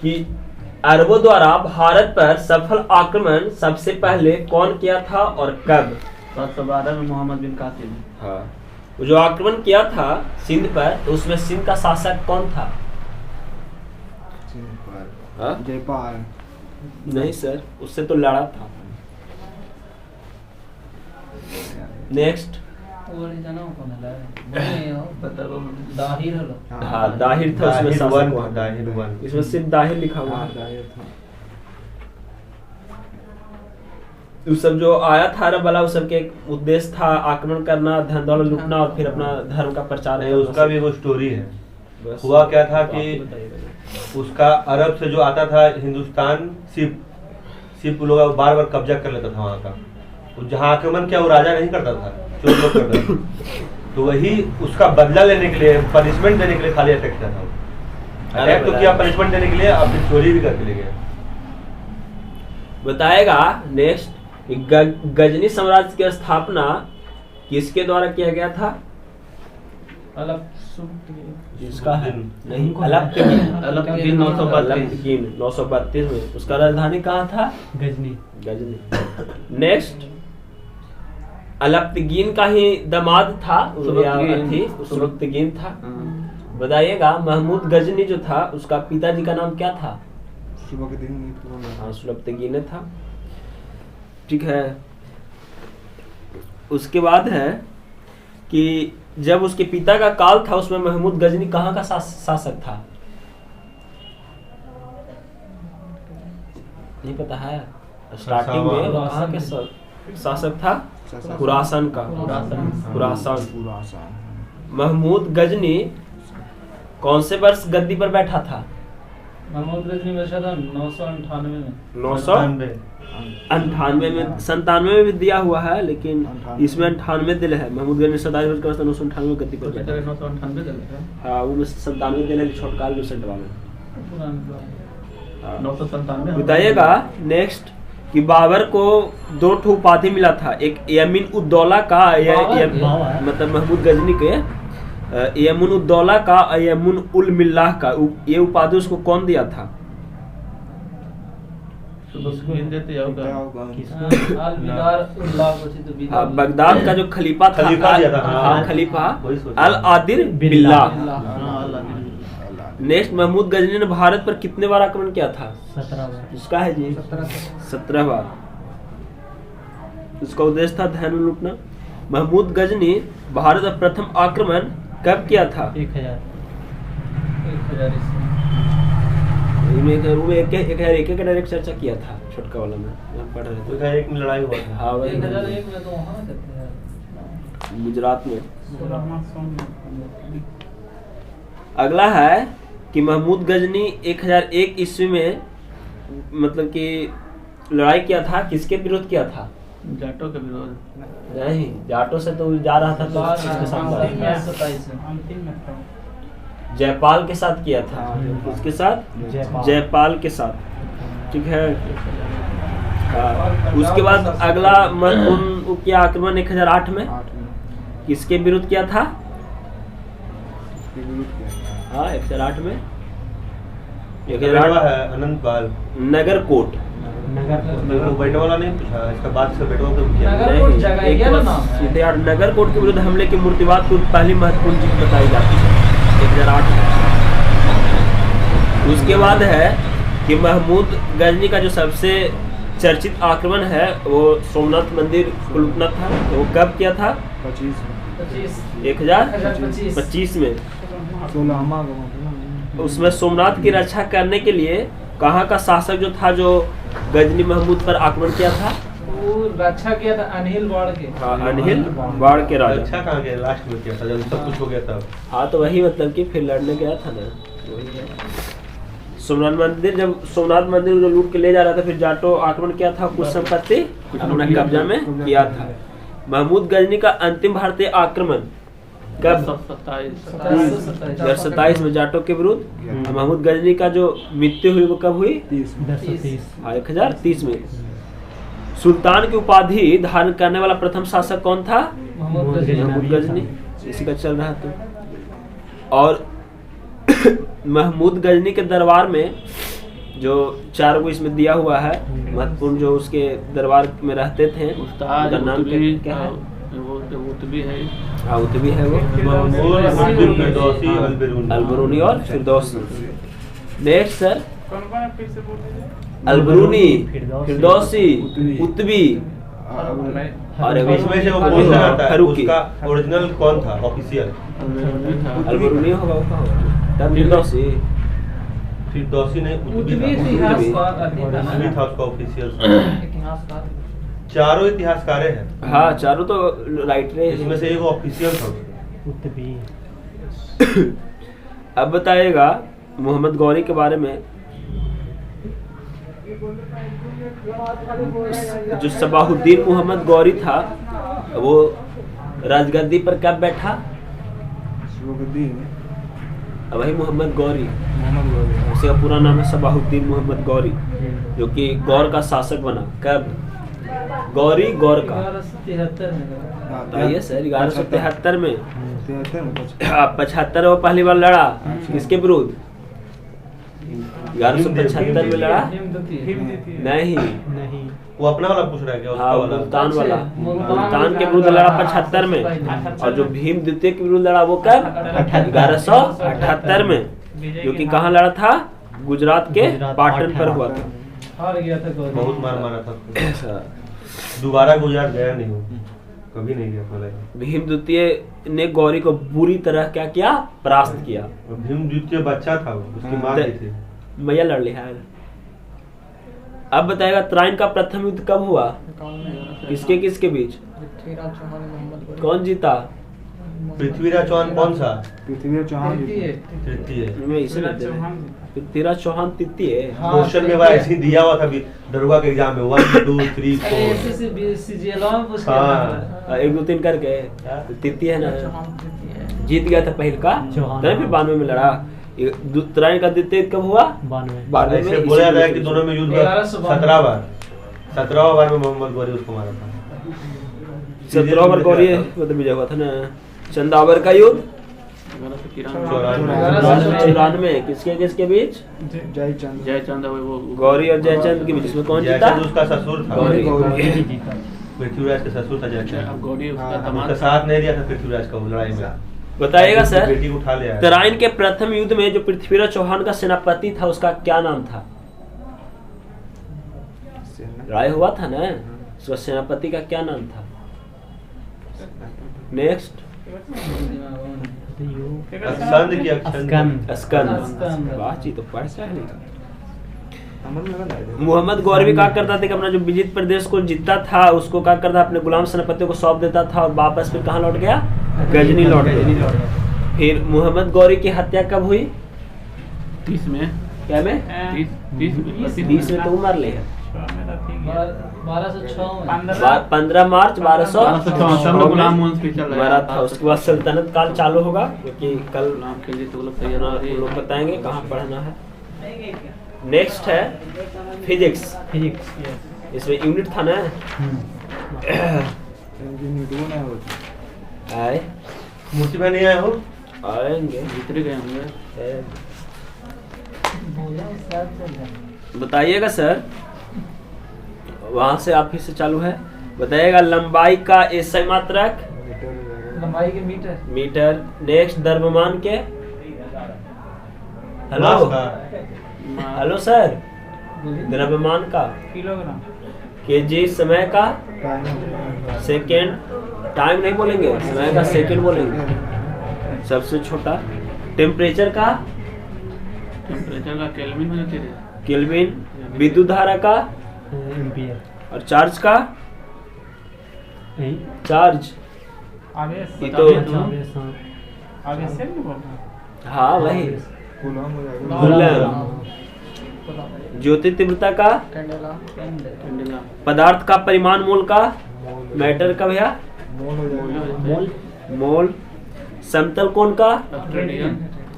कि अरबों द्वारा भारत पर सफल आक्रमण सबसे पहले कौन किया था और कब? 712 में मोहम्मद बिन कासिम। हाँ, वो जो आक्रमण किया था सिंध पर, तो उसमें सिंध का शासक कौन था? जयपाल। नहीं सर, उससे तो लड़ा था। नेक्स्ट। हाँ, दाहिर था उसमें शासक हुआ। इसमें सिर्फ दाहिर लिखा हुआ है। उस सब जो आया था अरब वाला, उस सब के एक उद्देश्य था आक्रमण करना, धन दौलत लूटना और फिर अपना धर्म का प्रचार करना। उसका भी वो स्टोरी है। हुआ क्या था कि उसका अरब से जो आता था हिंदुस्तान, सिर्फ लोग बार बार कब्जा कर लेता था वहाँ का। तो जहाँ आक्रमण किया वो राजा नहीं करता था, चोर लोग करता था। तो वही उसका बदला लेने के लिए, पनिशमेंट देने के लिए खाली अटैक किया था। अटैक तो किया पनिशमेंट देने के लिए, अब फिर चोरी भी करके ले गया। बताएगा नेक्स्ट कि गजनी साम्राज्य की स्थापना किसके द्वारा किया गया था? इसका है नहीं, अलपतगीन 932 में। उसका राजधानी कहाँ था? गजनी। नेक्स्ट, अलपतगीन का ही दामाद था सुबक्तगीन था। बताइएगा महमूद गजनी जो था उसका पिताजी का नाम क्या था? हाँ, सुलभतगीन था। ठीक है। उसके बाद है कि जब उसके पिता का काल था उसमें महमूद गजनी कहाँ का शासक था? नहीं पता है? स्टार्टिंग में वो कहाँ के शासक था? खुरासान का। खुरासान। महमूद गजनी कौन से वर्ष गद्दी पर बैठा था? महमूद गजनी बैठा था 998 में। 998 में। 97 में भी दिया हुआ है, लेकिन इसमें 98 दिल है। महमूद गजनी 998 में गद्दी पर बैठा। 998 दिल है। हाँ, वो 97 दिल है, छोटका में सेंटवा में 997। बताइएगा नेक्स्ट कि बाबर को 2 उपाधि मिला था। एक यमीन उद्दौला का, मतलब महमूद गजनी के यमुन उद्दौला का, यमुन उल मिल्लाह का, ये उपाधि उसको कौन दिया था? बगदाद का जो खलीफा था, खलीफा अल आदिर बिल्लाह। नेक्स्ट, महमूद गजनी ने भारत पर कितने बार आक्रमण किया था? 17 बार। उसका है जी 17 बार। उसका उद्देश्य था धन लूटना। महमूद गजनी भारत पर प्रथम आक्रमण कब किया था? 1000 एक डायरेक्ट चर्चा किया था छोटका वाला में, हम पढ़ रहे थे। एक में लड़ाई हुआ था। हाँ, 1001 में तो वहाँ थे गुजरात में। अगला है कि महमूद गजनी 1001 ईस्वी में मतलब कि लड़ाई किया था, किसके विरोध किया था? जाटों के विरोध। नहीं, जाटों से तो जा रहा था, तो किसके साथ जा रहा था? जयपाल के साथ किया था। उसके साथ जयपाल के साथ। ठीक है। उसके बाद अगला क्या आक्रमण 1008 में किसके विरुद्ध किया था? हाँ, 1008 में 1008 है अनंतपाल नगरकोट। बेटवाला नहीं पूछा, इसका बाद से बेटवा को किया। नगरकोट के विरुद्ध हमले के मूर्तिवाद को पहली महत्वपूर्ण चीज बताई जाती है 1008 में। उसके बाद है कि महमूद गजनी का जो सबसे चर्चित आक्रमण है वो सोमनाथ मंदिर को लूटना था। तो वो कब किया था? 1025 में। उसमें सोमनाथ की रक्षा करने के लिए कहाँ का शासक जो था जो गजनी महमूद पर आक्रमण किया था? वो रक्षा किया था अनहिल बाढ़ के। हाँ, अनहिल बाढ़ के राजा। अच्छा कहाँ गया? लास्ट में किया था जब सब कुछ हो गया था। हाँ, तो वही मतलब कि फिर लड़ने गया था ना, वही है। सोमनाथ मंदिर, जब सोमनाथ मंदिर जो लूट के ले जा रहा था, फिर जाटो आक्रमण किया था, कुछ संपत्ति अपना कब्जा में किया था। महमूद गजनी का अंतिम भारतीय आक्रमण कब? 27 में जाटो के विरुद्ध। महमूद गजनी का जो मृत्यु हुई वो कब हुई? 1030 में। सुल्तान की उपाधि धारण करने वाला प्रथम शासक कौन था? महमूद गजनी। इसी का चल रहा था। और महमूद गजनी के दरबार में जो 4 को इसमें दिया हुआ है महत्वपूर्ण, जो उसके दरबार में रहते थे, उस्ताद उनका नाम उतबी, क्या है? वो उतबी है। हाँ उतबी है वो, मामून, अब्दुल फिरदौसी, अलबरूनी। अलबरूनी और फिरदौसी। नेक्स्ट सर, अलबरूनी, फिरदौसी, उतबी और इसमें से वो कौन सा आता है, फरूकी। उसका ओरिजिनल कौन था ऑफिशियल? अलबरूनी होगा तब फिरदौसी। फिरदौसी ने उतबी था, उतबी था उसका ऑफिशियल। चारों इतिहासकार हैं, हाँ चारों तो राइटर इसमें से एक ऑफिशियल था। अब बताइएगा मोहम्मद गौरी के बारे में। जो सबाहुद्दीन मोहम्मद गौरी था वो राजगद्दी पर कब बैठा? वही मोहम्मद गौरी, उसका पूरा नाम है सबाहुद्दीन मोहम्मद गौरी, जो कि गौर का शासक बना। कब? गौरी गौर का 1173 में। बताइए सर, 1173 में। 75 वो पहली बार लड़ा किसके विरुद्ध? 1175 में लड़ा नहीं, वो अपना वाला पूछ रहा है क्या? हाँ उसका वाला मुल्तान वाला, मुल्तान के विरुद्ध लड़ा 75 में। और जो भीम द्वितीय के विरुद्ध लड़ा वो कब? 1178 में, जो कि कहाँ लड़ा था? गुजरात के पाटन पर हुआ था। हार गया था गौरी। बहुत मार मारा था, दोबारा गुजरात गया नहीं हूँ, कभी नहीं गया बोला। भीम द्वितीय ने गौरी को बुरी तरह क्या किया? परास्त किया। भीम द्वितीय बच्चा था, उसकी माँ भी थी। मैया लड़ लिया है। अब बताएगा त्राइन का प्रथम युद्ध कब हुआ? किसके किसके बीच? कौन जीता? पृथ्वीराज चौहान कौन सा? पृथ्वी चौहान तृतीय। मैं इसे नहीं दे रहा। पृथ्वीराज चौहान तृतीय। क्वेश्चन में ऐसे ही दिया हुआ था अभी दरोगा के एग्जाम में 1 2 3 4। हाँ 1 2 3 करके तृतीय है ना, जीत गया था पहल का, नहीं फिर 92 में लड़ा। त्राइन का द्वितीय कब हुआ? 92 ऐसे में। बोला जाता है कि दोनों में युद्ध 17 बार, 17वां बार में मोहम्मद गौरी उसको मारा था। 17 बार गौरी मतलब विजय हुआ था ना। चंदावर का युद्ध 94 किसके किसके बीच? जयचंद जयचंद वो गौरी और जयचंद के बीच। इसमें कौन जीता? जयचंद उसका ससुर था, गौरी। पृथ्वीराज का ससुर था जयचंद। अब गौरी उसका उसका दामाद साथ नहीं दिया था पृथ्वीराज का वो लड़ाई में। बताइएगा सर, बेटी को उठा ले आया। तराइन के प्रथम युद्ध में जो पृथ्वीराज चौहान का सेनापति था उसका क्या नाम था? लड़ाई हुआ था ना, उसका सेनापति का क्या नाम था? नेक्स्ट स्कंद की अक्षंद। स्कंद। वाह जी, तो पढ़ सा है नहीं। मोहम्मद गौरी भी क्या करता था कि अपना जो विजित प्रदेश को जीतता था उसको क्या करता, अपने गुलाम सेनापतियों को सौंप देता था और वापस फिर कहाँ लौट गया? गजनी लौट गया। फिर मोहम्मद गौरी की हत्या कब हुई? 30 में। क्या में? 30 में तो उमर ले है। 15 मार्च 1264 में गुलाम वंश पे चल मरा था। उसके बाद सल्तनत काल चालू होगा, क्योंकि कल गुलाम के लिए तो लोग तैयार हो रहे हैं। लोग बताएंगे कहाँ पढ़ना है। नेक्स्ट है फिजिक्स। इसमें यूनिट था ना। आए मूर्ति में नहीं आए हो? आएंगे, भीतर गए होंगे। बताइएगा सर, वहां से आप फिर से चालू है। बताइएगा लंबाई का एसआई मात्रक? लंबाई के मीटर। मीटर। नेक्स्ट द्रव्यमान के? हेलो हेलो सर, द्रव्यमान का? किलोग्राम। केजी। समय का? सेकेंड। टाइम नहीं बोलेंगे, समय का सेकेंड बोलेंगे। सबसे छोटा। टेम्परेचर का? टेम्परेचर का केल्विन होना चाहिए। केल्विन। विद्युत धारा का? एम्पियर। और चार्ज का? चार्ज ये तो हाँ वही। कूलम। ज्योति तीव्रता का? पदार्थ का परिमाण मोल का? मैटर का भैया? मोल। समतल कोण का?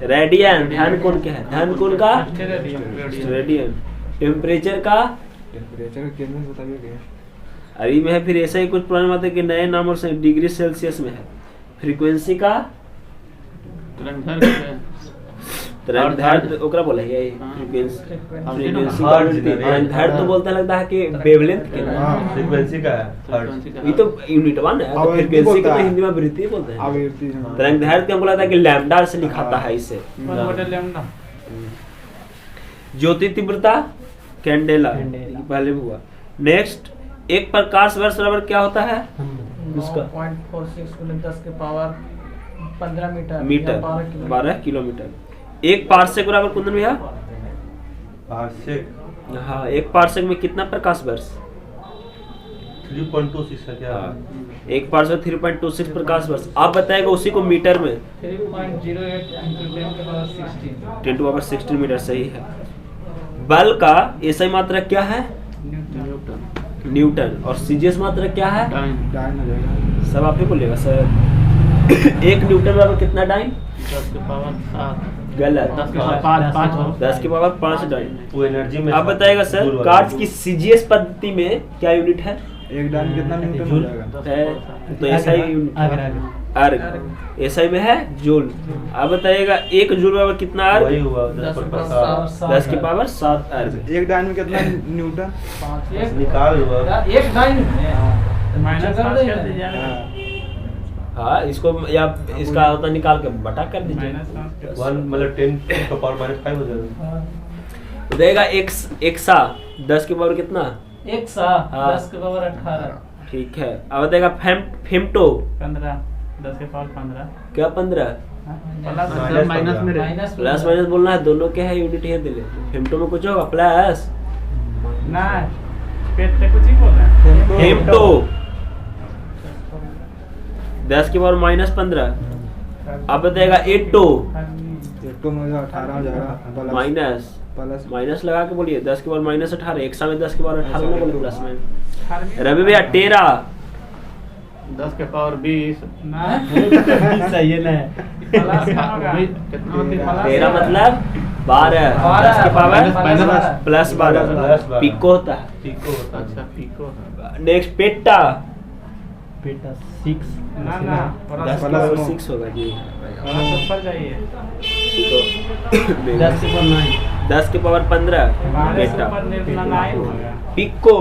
रेडियन। ध्यान कोण क्या है? ध्यान कोण का? रेडियन। टेम्परेचर का? टेम्परेचर केल्विन बताइए क्या? अरे में है फिर ऐसा ही कुछ पुरानी बात है कि नए नाम और डिग्री सेल्सियस में है। फ्रीक्वेंसी का? तरंग दैर्ध्य ओकरा बोले है फ्रीक्वेंसी का दैर्ध्य तो बोलता लगता है कि वेवलेंथ के ना फ्रीक्वेंसी का है हर्ट्ज। ये तो यूनिट वन है, तो फ्रीक्वेंसी को तो हिंदी में आवृत्ति बोलते हैं। आवृत्ति, हाँ। तरंग दैर्ध्य हमको लगता है कि लैम्डा से लिखाता है इसे। ज्योति तीव्रता कैंडेला पहले भी हुआ। नेक्स्ट, एक प्रकाश वर्ष बराबर क्या होता है? उसका 0.46 × 10 के पावर 15 मीटर मीटर, 12 किलोमीटर। एक पार्सेक बराबर कुंदन भैया? पार्सेक, हाँ, एक पार्सेक में कितना प्रकाश वर्ष? 3.26 है क्या? एक पार्सेक 3.26 प्रकाश वर्ष। आप बताएगा उसी को मीटर में? 3.08 × 10 to power 16 मीटर। सही है। बल का एसआई मात्रा क्या है? न्यूटन। और सीजीएस मात्रा क्या है? डायन हो जाएगा। सब आप ही बोलेगा सर। एक न्यूटन बराबर कितना डाइन? 10 के पावर 7। गलत। 10 के पावर 5 10 के पावर 5 डाइन। वो एनर्जी में आप बताएगा सर, जूल कार्य वाला। की सीजीएस पद्धति में क्या यूनिट है? एक डायन कितना न्यूटन हो जाएगा? है तो एसआई यूनिट अर्ग। एसआई में है जूल। आप बताइएगा एक जूल बराबर कितना वही अर्ग? हुआ 10 पर 7। 10 के पावर 7 अर्ग। एक डायन में कितना न्यूटन? 5 निकाल हुआ एक डाइन माइनस कर दीजिए। हाँ, इसको या इसका होता निकाल के बटा कर दीजिए। 1 मतलब 10 का पावर -5 हो जाएगा। तो देगा एक्सा 10 के पावर कितना? 10 के पावर 18। ठीक है। अब बताएगा फेम्टो 15 10 के पावर 15। क्या 15? माइनस में प्लस माइनस बोलना है, दोनों क्या है यूनिट है दिले। फेम्टो में कुछ होगा प्लस ना पेट पे कुछ ही बोल रहा है। फेम्टो 10 के पावर -15। अब बताएगा एटो तो मुझे 18 हो जाएगा। प्लस माइनस प्लस माइनस लगा के बोलिए। 10 के पावर -18। एक में 10 के पावर 18 ना बोले प्लस में। रवि भैया टेरा 10 के पावर 20 ना सही है ना। टेरा मतलब 12। 10 के पावर प्लस 12 पिको होता है। पिको होता है। अच्छा पिको। नेक्स्ट पेटा 6 ना ना 10 के पावर 6 होगा जी। ऊपर जाइए। तो 10 के पावर 9। 10 के पावर 15 पेटा। पिको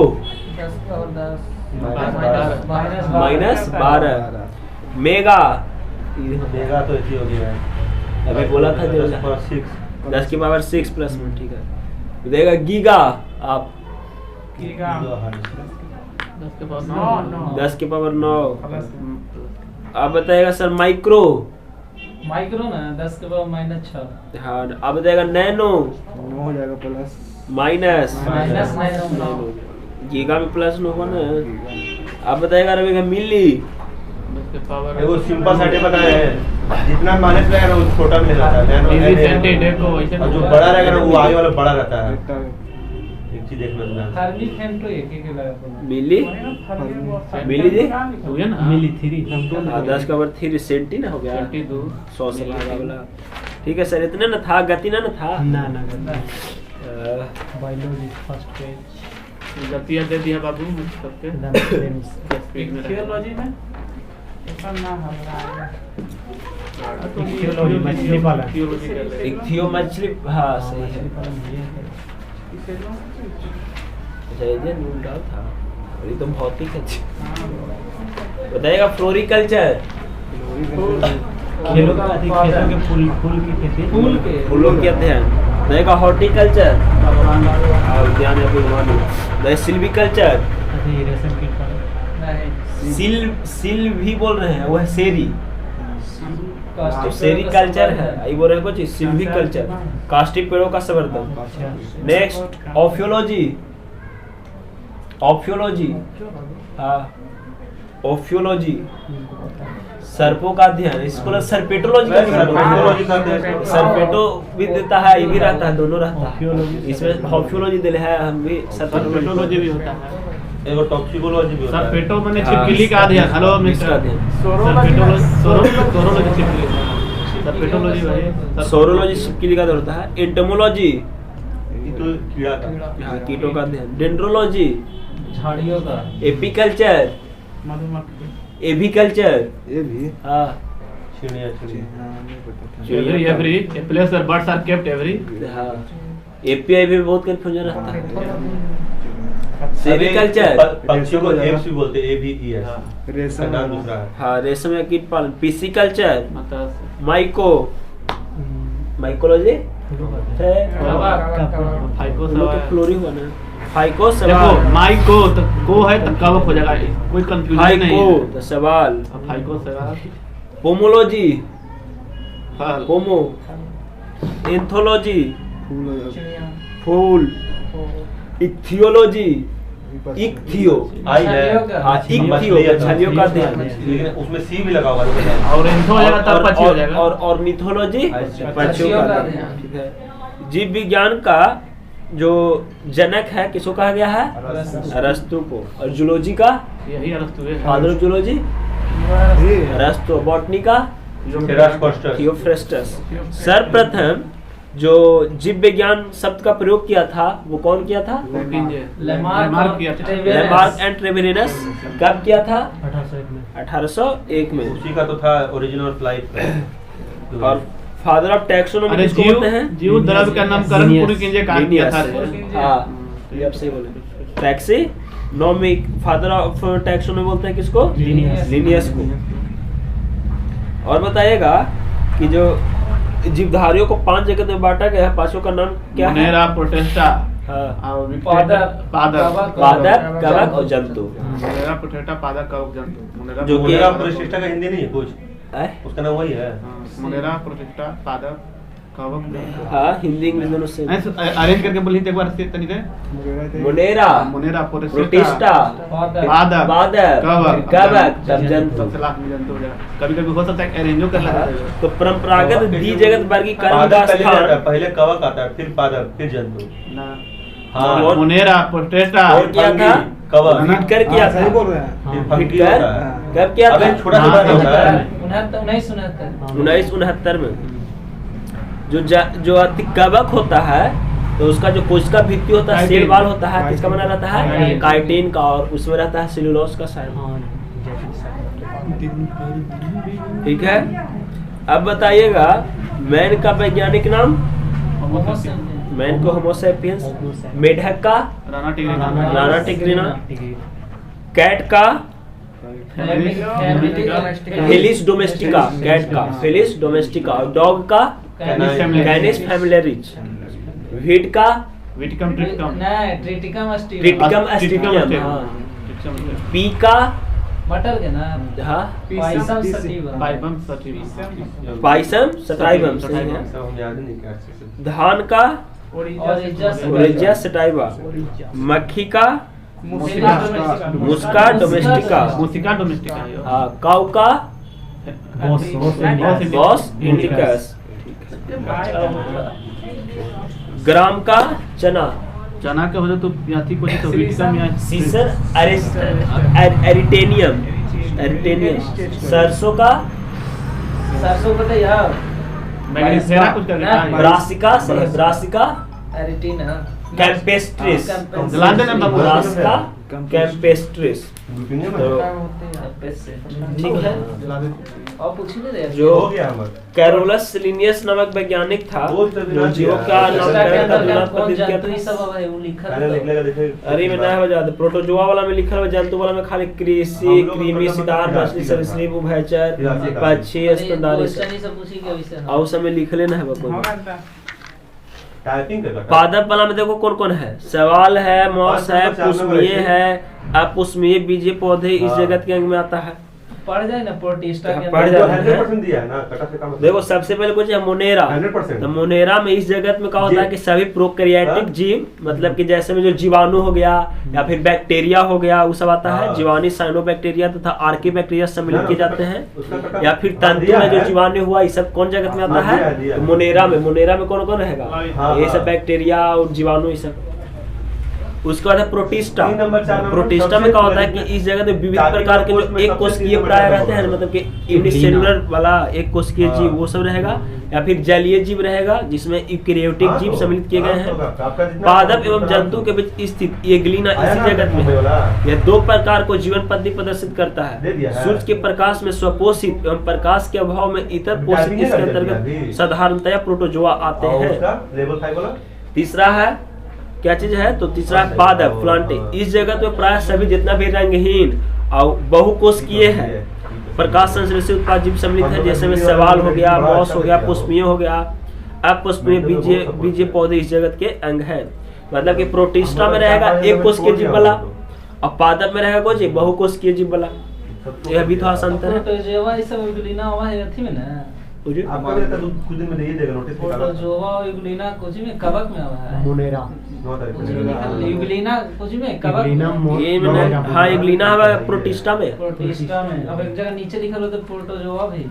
-12 मेगा देगा तो ऐसी हो गया है। अभी बोला था जो 10 पर 6 10 की पावर 6 प्लस में। ठीक है। देगा गीगा आप 10 के पावर 9 10 की पावर 9। आप बताएगा सर माइक्रो माइक्रो ना 10 के पावर -6। हाँ। आप बताएगा नैनो 9 हो जाएगा। प्लस माइनस माइनस 9 गीगा में प्लस 9 होगा ना। आप बताएगा रवि मिली 10 के पावर देखो सिंपल सा बताए हैं, जितना माइनस रहेगा ना वो छोटा में जाता है। नैनो और जो बड़ा रहेगा ना वो आगे वाला बड़ा रहता है। एक चीज देख लेना। थर्मी फेंटो एक लगा मिली मिली जी हो गया ना मिली 3 हाँ, 10 का पावर 3 सेंटी ना हो गया 100 से भागा वाला। ठीक है सर, इतना ना था गति ना था ना बायोलॉजी फर्स्ट पेज गतियां दे दिया बाबू सबके थियोलॉजी में ऐसा ना हमरा थियोलॉजी मछली वाला इक्थियो मछली। हाँ सही है। अच्छा ये नून डाल था और ये तो भौतिक है। बताइएगा फ्लोरिकल्चर खेलों के फूल के फूलों के अध्ययन। बताइएगा हॉर्टिकल्चर उद्यान या फिर सिल्विकल्चर। सिल भी बोल रहे हैं, वो है सेरी। तो सेरिकल्चर है, ये बोल रहे हैं कुछ सिल्विकल्चर, काष्टिक पेड़ों का संवर्धन। Next ophiology. ऑफियोलॉजी हाँ ऑफियोलॉजी सर्पों का अध्ययन। इसको सर्पेटोलॉजी का सर्पेटो भी देता है, ये भी रहता है, दोनों रहता है। इसमें ऑफियोलॉजी दिले है, हम भी सर्पेटोलॉजी भी होता है। एगो टॉक्सिकोलॉजी भी होता है। सर्पेटो माने छिपकली का अध्ययन। हेलो मिस्टर सर्पेटोलॉजी भाई सोरोलॉजी छिपकली का होता है। एंटोमोलॉजी तो कीड़ा का कीटों का अध्ययन। डेंड्रोलॉजी झाड़ियों का। एपीकल्चर मधुमक्खी। एविकल्चर ये भी हाँ चिड़िया चिड़िया हाँ, नहीं पता था। every a place where birds are kept every हाँ एपीआई भी बहुत कंफ्यूजन रहता है। अरे, सेरिकल्चर, पक्षियों को एप्स भी बोलते हैं, AVES हाँ। इसका नाम दूसरा है। हाँ रेशम या कीट पालन, पिसिकल्चर, मतलब माइको, माइकोलॉजी है, फाइको उन लोग के सवाल फ्लोरी हुआ ना, फाइको देखो सवाल, माइको तो को है तो कब हो जाएगा, कोई कंफ्यूजन नहीं फाइको है। तो सवाल, अब फाइको सवाल पोमोलॉजी, फल पोमो, एंथोलॉजी, फूल हो जाएगा। फूल, इक्थियोलॉजी, इक्थियो, आई है हाँ इक्थियो मछलियों का अध्ययन, लेकिन उसमें सी भी लगा हुआ है। और एंथो हो जाएगा तब पक्षी हो जाएगा। और निथोलॉजी पक्षियों का अध्ययन, ठीक है। जीव विज्ञान का जो जनक है किसको कहा गया है? अरस्तु को। और जूलॉजी का यही अरस्तु है। फादर ऑफ जूलॉजी अरस्तु। बॉटनी का Theophrastus। थियोफ्रेस्टस। सर्वप्रथम जो जीव विज्ञान शब्द का प्रयोग किया था वो कौन किया था? लेमार्क किया था। Lamarck and Treviranus. कब किया था? 1801 में। उसी का तो था ओरिजिन ऑफ लाइफ। और फादर ऑफ टैक्सोनॉमी अरे किसको बोलते हैं? जीव द्रव्य का नामकरण पूरी कीजिए कहा किया था। हाँ ये आप सही बोले। टैक्सोनॉमिक, फादर ऑफ टैक्सोनॉमी बोलते हैं किसको? लिनियस को। और बताइएगा कि जो जीवधारियों को 5 जगत में बांटा गया है, पांचों का नाम क्या है? मोनेरा, प्रोटेस्टा, हाँ पादप, पादप, कवक और जंतु। मोनेरा, प्रोटेस्टा, पादप, कवक, जंतु। मोनेरा, जो कि- मेरा प्रतिष्ठा का हिंदी नहीं है कुछ, है? उसका नाम वही है। हाँ, मोनेरा, प्रोटेस्टा, पादप, कवक, जंतु। हाँ हिंदी इंग्लिश दोनों से। अरेंज करके बोलिए एक बार से तनी से। मुनेरा, मोनेरा, प्रोटिस्टा, पादप, पादप, कवक, कवक, तब जंतु। सबसे लास्ट में जंतु हो जाएगा। कभी-कभी हो सकता है अरेंजो कर लेता है। तो परंपरागत द्विजगत वर्गीकरण का पादप पहले आता है, स्थान पहले कवक आता है, फिर पादप, फिर जंतु। ना, हाँ। और- मोनेरा, प्रोटेस्टा, और क्या था? कवक, फिटकर किया सही था। बोल रहे हैं। फिर फंगी फिटकर होता है। कब किया अबे था? छोटा छोटा होता है। 1969 में। जो अति कवक होता है तो उसका जो कोशिका भित्ति होता है, सेल वाल होता है, किसका बना रहता है? काइटिन। काइटिन का। और उसमें रहता है सेलुलोज का साइड। ठीक है। अब बताइएगा मैन का वैज्ञानिक नाम? मैन को होमो सैपियंस। मेढक का? Rana tigrina, rana tigrina. Cat का? Felis domestica. कैट का फेलिस डोमेस्टिका। और डॉग का? Canis familiaris. वीट का? Triticum, triticum, triticum aestivum. हाँ। पी का? मटर के ना हाँ pisum sativum pisum, sativum. Pisum sativum. सही है। हम याद नहीं कर सकते। धान का? Oryza oryza sativa. मक्खी का? मुस्का मुस्का डोमेस्टिका। मुस्का डोमेस्टिका है। हाँ। काऊ का? Bos indicus. ग्राम का? चना। चना के वजह तो याती कुछ तो विटिकम या सीसर एरिटेनियम। एरिटेनियम। सरसों का? सरसों का यार मैग्नीशियम कुछ कर रहा है। ब्रासिका से है। ब्रासिका एरिटीना कैम्पेस्ट्रिस। जलाते ना बाबू। Brassica campestris. तो ठीक है। और पूछ नहीं रहे जो हो गया हमारा। कैरोलस लिनियस नामक वैज्ञानिक था वो तो जो जीवों का नामकरण का दुनिया पर कौन किया जंतु था। ये सब है वो लिखा पहले लिखने का देखे। अरे में नया हो जाता। प्रोटोजोआ वाला में लिखल है, जंतु वाला में खाली कृषि, हम लोग कृमि, तो सितार, प्रथम मछली, सरीसृप, उभयचर, हिरासी का। पक्षी, स्तनधारी क्वेश्चन ही सब पूछी के विषय और सब में लिखले ना है कोई। टाइपिंग कर पादप वाला में देखो कौन कौन है। सवाल है, मॉस है, पादप में पुष्पीय चार है, अपुष्पीय बीजीय पौधे इस हाँ। जगत के अंग में आता है। पढ़ जाए ना प्रोटिस्टा के पढ़ अंदर। जाए। 100% दिया है ना, कटा से कम। देखो सबसे पहले कुछ है मोनेरा। 100%। तो मोनेरा में इस जगत में क्या होता है कि सभी प्रोकैरियोटिक हाँ। जीव, मतलब कि जैसे में जो जीवाणु हो गया या फिर बैक्टीरिया हो गया, वो सब आता है। हाँ। जीवाणु, साइनोबैक्टीरिया तथा आर्की बैक्टीरिया सम्मिलित किए जाते हैं। उसका कटा- या फिर हाँ, तंतु दिया में जो है। जीवाणु हुआ, ये सब कौन जगत में आता हाँ, दिया है? है, दिया तो है। मोनेरा में कौन कौन रहेगा? हाँ, ये सब हाँ। बैक्टीरिया और जीवाणु, ये सब। उसके बाद है प्रोटिस्टा। 3 नंबर 4 नंबर प्रोटिस्टा में क्या होता है कि इस जगह पे विविध प्रकार के जो एक कोशिकीय प्राय रहते हैं, मतलब कि यूनिसेलुलर वाला एक कोशिकीय जीव वो सब रहेगा, या फिर जलीय जीव रहेगा जिसमें यूकेरियोटिक जीव सम्मिलित किए गए हैं। पादप एवं जंतु के बीच स्थित ये ग्लीना इसी जगत में है। यह 2 प्रकार को जीवन पद्धति प्रदर्शित करता है। सूर्य के प्रकाश में स्वपोषित एवं प्रकाश के अभाव में इतर पोषित इसके अंतर्गत साधारणतया प्रोटोजोआ आते हैं। तीसरा है क्या चीज है, तो तीसरा है पादप प्लांटे। इस जगत में प्राय सभी जितना भी रंगहीन और बहुकोशिकीय है प्रकाश संश्लेषित उत्पाद जीव सम्मिलित है, जैसे में सवाल हो गया, मॉस हो गया, पुष्पीय हो गया, अपुष्पीय बीजीय पौधे इस जगत के अंग है। मतलब कि प्रोटिस्टा में रहेगा एक कोशिकीय जीव वाला और पादप में रहेगा कोई बहुकोशिकीय जीव वाला। यह भी थोड़ा सा अंतर है। प्रोटोजोआ ये सब यूग्लिना हुआ है अथी में ना, आपका भी तो कुछ दिन में दे ही देगा नोटिस निकाला। प्रोटोजोआ और यूग्लिना कुछ में कवक में हुआ है। मोनेरा 9 तारीख कुछ को में निकाला। लिखा यूग्लिना कुछ में कवक यूग्लिना में। ये मैंने हाँ यूग्लिना है प्रोटिस्टा में। प्रोटिस्टा में अब एक जगह नीचे लिखा हो तो प्रोटोजोआ भी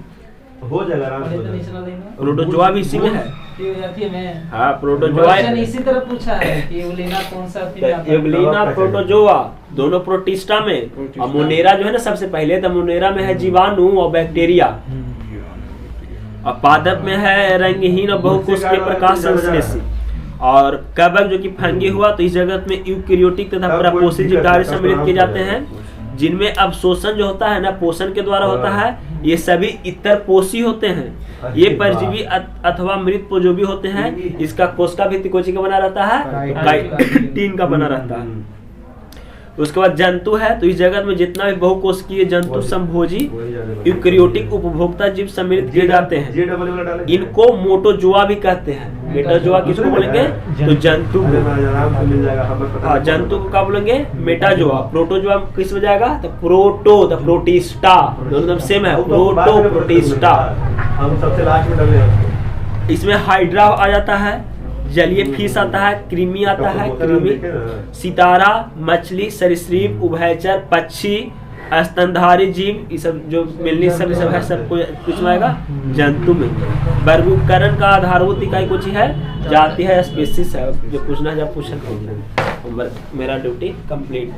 हो जाएगा आराम और से ये हो तो जाएगा। नीचे ना लेना प्रोटोजोआ भी इसी में है। ये जाती है मैं हाँ प्रोटोजोआ क्वेश्चन इसी तरह पूछा है कि यूग्लिना कौन सा अथी में आता है। यूग्लिना प्रोटोजोआ दोनों प्रोटिस्टा में, और मोनेरा जो है ना सबसे पहले, तो मोनेरा में है जीवाणु और बैक्टीरिया, और पादप में है रंगहीन और बहुकोशिकीय प्रकाश संश्लेषी, और कवक जो कि फंगी हुआ। तो इस जगत में यूकेरियोटिक तथा प्रपोषित जीव डायरेक्ट सम्मिलित किए जाते हैं, जिनमें अवशोषण जो होता है ना पोषण के द्वारा होता है। ये सभी इतरपोषी होते हैं। ये परजीवी अथवा मृत जो होते हैं, इसका कोशिका भित्ति कोशिका बना रहता है, काइटिन का बना रहता है। उसके बाद जंतु है, तो इस जगत में जितना भी बहुकोशिकीय जंतु संभोजी यूकेरियोटिक उपभोक्ता जीव सम्मिलित किए जाते हैं, इनको मोटोजोआ भी कहते हैं। मेटाजोआ किसको बोलेंगे, तो जंतु को। हाँ जंतु को क्या बोलेंगे, मेटाजोआ। प्रोटोजोआ किस में जाएगा, तो प्रोटो, तो प्रोटिस्टा, दोनों सेम है, प्रोटो प्रोटिस्टा। हम सबसे लास्ट में डाले हैं। इसमें हाइड्रा आ जाता है, जलीय फिश आता है, कृमि आता है, कृमि, सितारा, मछली, सरीसृप, उभयचर, पक्षी, स्तनधारी जीव, ये सब जो मिलनी सब है, सब कुछ में आएगा जंतु में। वर्गीकरण का आधारभूत इकाई कुछ है, जाति है, स्पीसीज है। जो पूछना है जब पूछ सकते हैं। मेरा ड्यूटी कंप्लीट।